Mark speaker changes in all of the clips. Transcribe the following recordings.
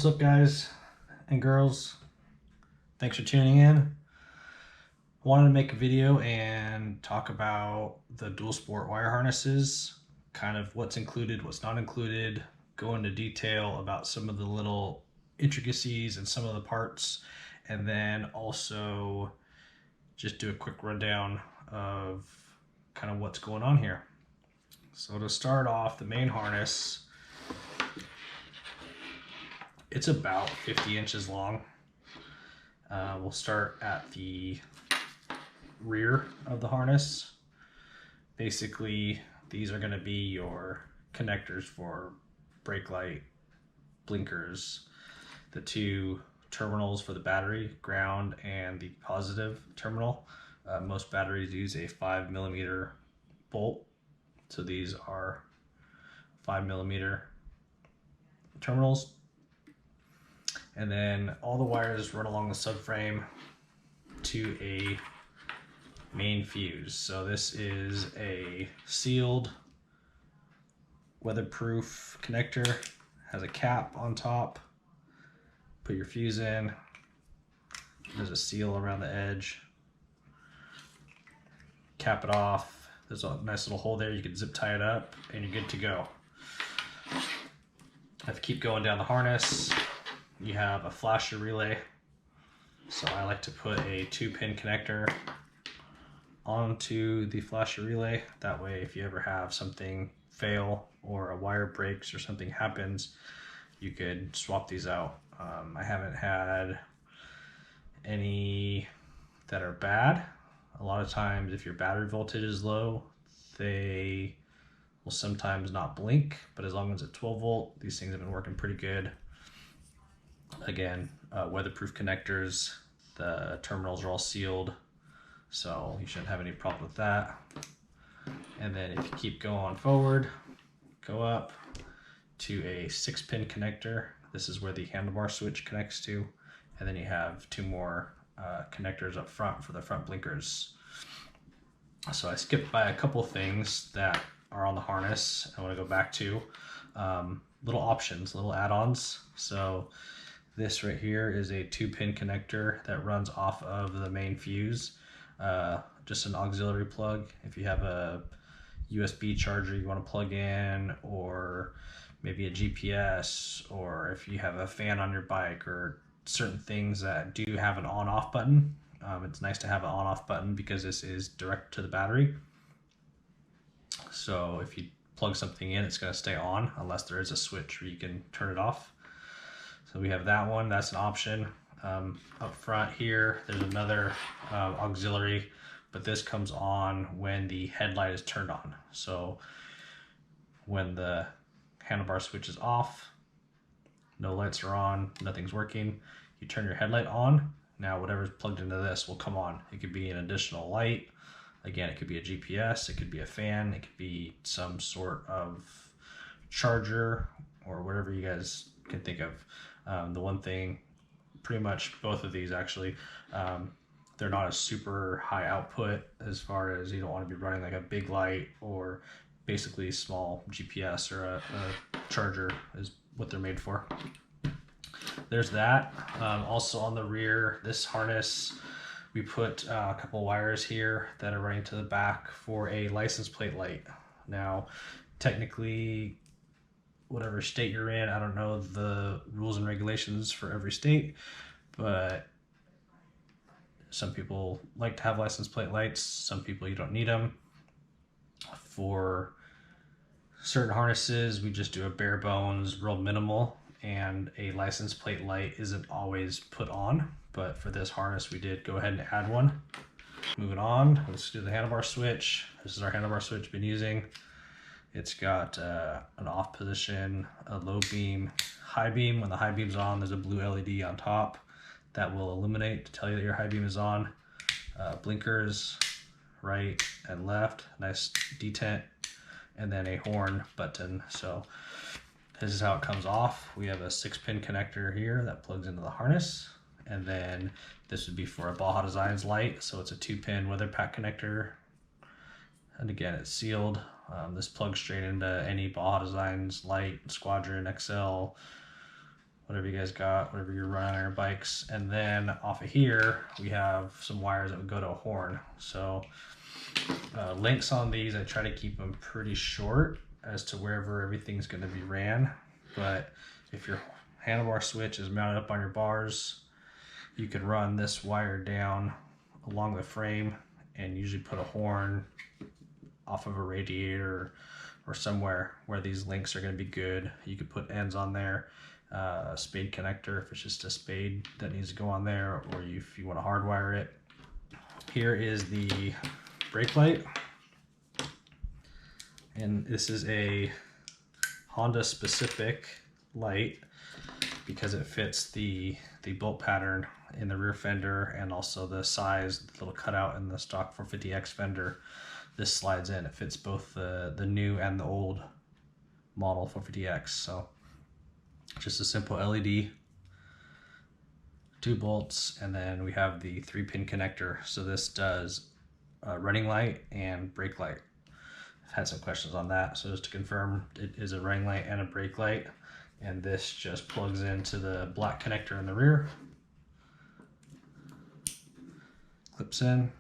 Speaker 1: What's up, guys and girls? Thanks for tuning in. I wanted to make a video and talk about the dual sport wire harnesses, kind of what's included, what's not included, go into detail about some of the little intricacies and some of the parts, and then also just do a quick rundown of kind of what's going on here. So to start off, the main harness, it's about 50 inches long. We'll start at the rear of the harness. Basically, these are going to be your connectors for brake light, blinkers, the two terminals for the battery, ground and the positive terminal. Most batteries use a 5mm bolt, so these are 5mm terminals. And then all the wires run along the subframe to a main fuse. So this is a sealed, weatherproof connector, has a cap on top. Put your fuse in. There's a seal around the edge. Cap it off. There's a nice little hole there. You can zip tie it up and you're good to go. If you keep going down the harness, you have a flasher relay. So I like to put a 2-pin connector onto the flasher relay. That way, if you ever have something fail or a wire breaks or something happens, you could swap these out. I haven't had any that are bad. A lot of times, if your battery voltage is low, they will sometimes not blink, but as long as it's 12 volt, these things have been working pretty good. Again, weatherproof connectors, the terminals are all sealed, so you shouldn't have any problem with that. And then if you keep going forward, go up to a 6-pin connector. This is where the handlebar switch connects to, and then you have two more connectors up front for the front blinkers. So I skipped by a couple things that are on the harness I want to go back to. Little options, little add-ons. So this right here is a 2-pin connector that runs off of the main fuse. Just an auxiliary plug. If you have a USB charger you want to plug in, or maybe a GPS, or if you have a fan on your bike, or certain things that do have an on-off button. It's nice to have an on-off button because this is direct to the battery. So if you plug something in, it's going to stay on unless there is a switch where you can turn it off. So we have that one, that's an option. Up front here, there's another auxiliary, but this comes on when the headlight is turned on. So when the handlebar switch is off, no lights are on, nothing's working, you turn your headlight on. Now whatever's plugged into this will come on. It could be an additional light. Again, it could be a GPS, it could be a fan, it could be some sort of charger, or whatever you guys can think of. The one thing, pretty much both of these actually, they're not a super high output, as far as you don't want to be running like a big light, or basically small GPS or a charger is what they're made for. There's that. Also on the rear, this harness, we put a couple wires here that are running to the back for a license plate light. Now, technically, whatever state you're in, I don't know the rules and regulations for every state, but some people like to have license plate lights, some people you don't need them. For certain harnesses, we just do a bare bones, real minimal, and a license plate light isn't always put on. But for this harness, we did go ahead and add one. Moving on, let's do the handlebar switch. This is our handlebar switch we've been using. It's got an off position, a low beam, high beam. When the high beam's on, there's a blue LED on top that will illuminate to tell you that your high beam is on. Blinkers, right and left, nice detent, and then a horn button. So this is how it comes off. We have a 6-pin connector here that plugs into the harness, and then this would be for a Baja Designs light. So it's a 2-pin weather pack connector, and again, it's sealed. This plugs straight into any Baja Designs light, Squadron, XL, whatever you guys got, whatever you're running on your bikes. And then off of here, we have some wires that would go to a horn. So links on these, I try to keep them pretty short as to wherever everything's going to be ran. But if your handlebar switch is mounted up on your bars, you can run this wire down along the frame and usually put a horn off of a radiator or somewhere where these links are going to be good. You could put ends on there, a spade connector if it's just a spade that needs to go on there, or if you want to hardwire it. Here is the brake light, and this is a Honda specific light because it fits the bolt pattern in the rear fender, and also the size, the little cutout in the stock 450X fender. This slides in. It fits both the new and the old model 450X. So just a simple LED, 2 bolts, and then we have the 3-pin connector. So this does running light and brake light. I've had some questions on that. So just to confirm, it is a running light and a brake light. And this just plugs into the black connector in the rear. Clips in.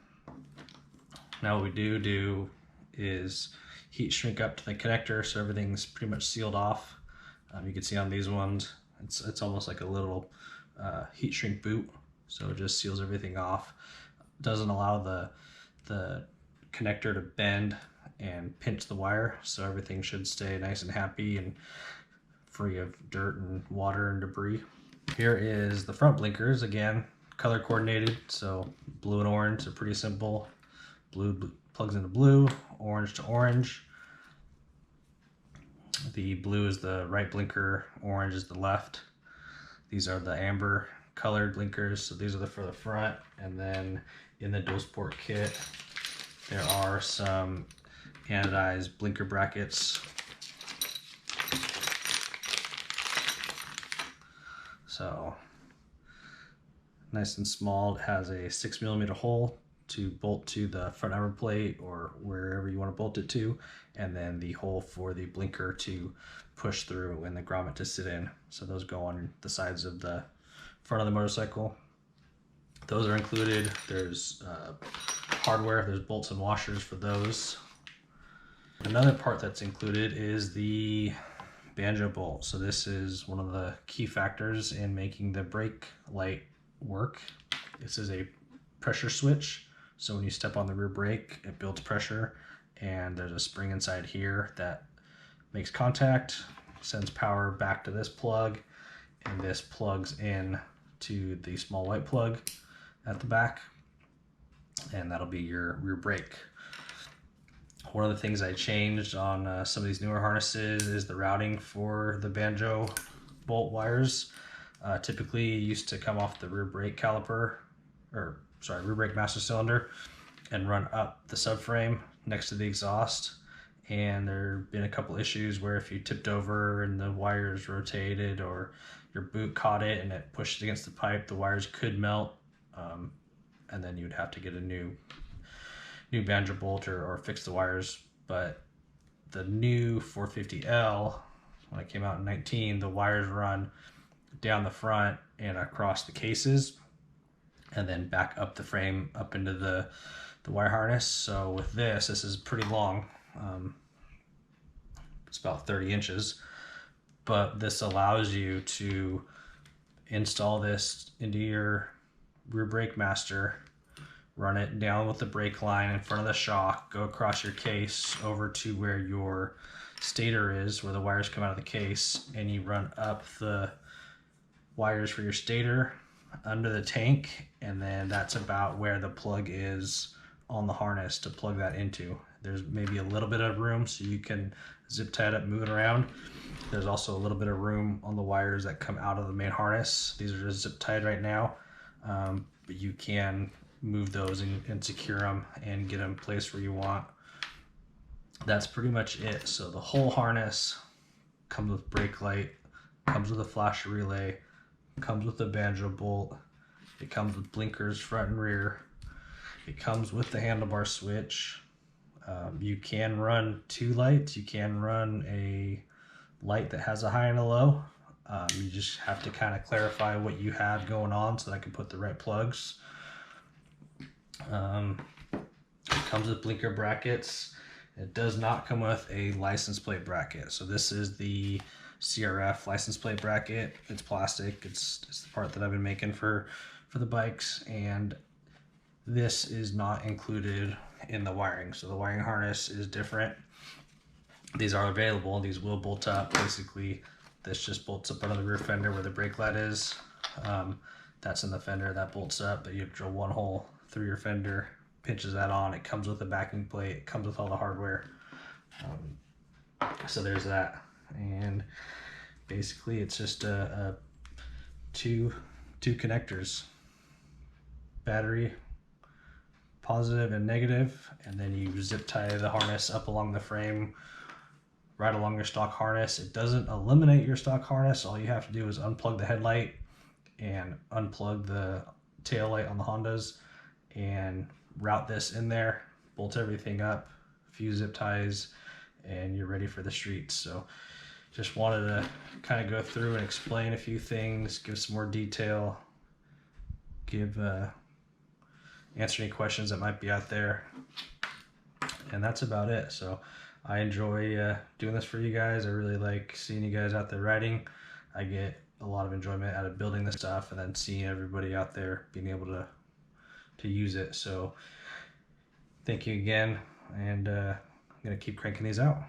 Speaker 1: Now what we do is heat shrink up to the connector so everything's pretty much sealed off. You can see on these ones, it's almost like a little heat shrink boot. So it just seals everything off. Doesn't allow the connector to bend and pinch the wire. So everything should stay nice and happy and free of dirt and water and debris. Here is the front blinkers, again, color coordinated. So blue and orange are pretty simple. Blue plugs into blue, orange to orange. The blue is the right blinker, orange is the left. These are the amber colored blinkers, so these are for the front. And then in the dual sport kit, there are some anodized blinker brackets. So nice and small. It has a 6mm hole to bolt to the front armor plate or wherever you want to bolt it to, and then the hole for the blinker to push through and the grommet to sit in. So those go on the sides of the front of the motorcycle. Those are included. There's hardware, there's bolts and washers for those. Another part that's included is the Banjo Bolt. So this is one of the key factors in making the brake light work. This is a pressure switch. So when you step on the rear brake, it builds pressure, and there's a spring inside here that makes contact, sends power back to this plug, and this plugs in to the small white plug at the back, and that'll be your rear brake. One of the things I changed on some of these newer harnesses is the routing for the Banjo Bolt wires. Typically used to come off the rear brake caliper, or sorry, rear brake master cylinder, and run up the subframe next to the exhaust. And there have been a couple issues where if you tipped over and the wires rotated, or your boot caught it and it pushed against the pipe, the wires could melt, and then you'd have to get a new Banjo Bolt or fix the wires. But the new 450L, when it came out in 19, the wires run down the front and across the cases, and then back up the frame up into the wire harness. So with this is pretty long. It's about 30 inches, but this allows you to install this into your rear brake master, run it down with the brake line in front of the shock, go across your case over to where your stator is, where the wires come out of the case, and you run up the wires for your stator under the tank, and then that's about where the plug is on the harness to plug that into. There's maybe a little bit of room so you can zip tie it up, move it around. There's also a little bit of room on the wires that come out of the main harness. These are just zip tied right now, but you can move those and secure them and get them placed where you want. That's pretty much it. So the whole harness comes with brake light, comes with a flash relay, comes with the Banjo Bolt, it comes with blinkers front and rear, it comes with the handlebar switch. You can run 2 lights. You can run a light that has a high and a low, You just have to kind of clarify what you have going on so that I can put the right plugs. It comes with blinker brackets. It does not come with a license plate bracket. So this is the CRF license plate bracket. It's plastic. It's the part that I've been making for the bikes, and this is not included in the wiring. So the wiring harness is different. These are available. These will bolt up. Basically, this just bolts up under the rear fender where the brake light is. That's in the fender. That bolts up, but you drill one hole through your fender, pinches that on. It comes with a backing plate. It comes with all the hardware. So there's that. And basically, it's just two connectors, battery, positive and negative, and then you zip tie the harness up along the frame, right along your stock harness. It doesn't eliminate your stock harness. All you have to do is unplug the headlight and unplug the tail light on the Hondas and route this in there, bolt everything up, a few zip ties, and you're ready for the streets. So just wanted to kind of go through and explain a few things, give some more detail, answer any questions that might be out there, and that's about it. So I enjoy doing this for you guys. I really like seeing you guys out there riding. I get a lot of enjoyment out of building this stuff and then seeing everybody out there being able to use it. So thank you again, and I'm gonna keep cranking these out.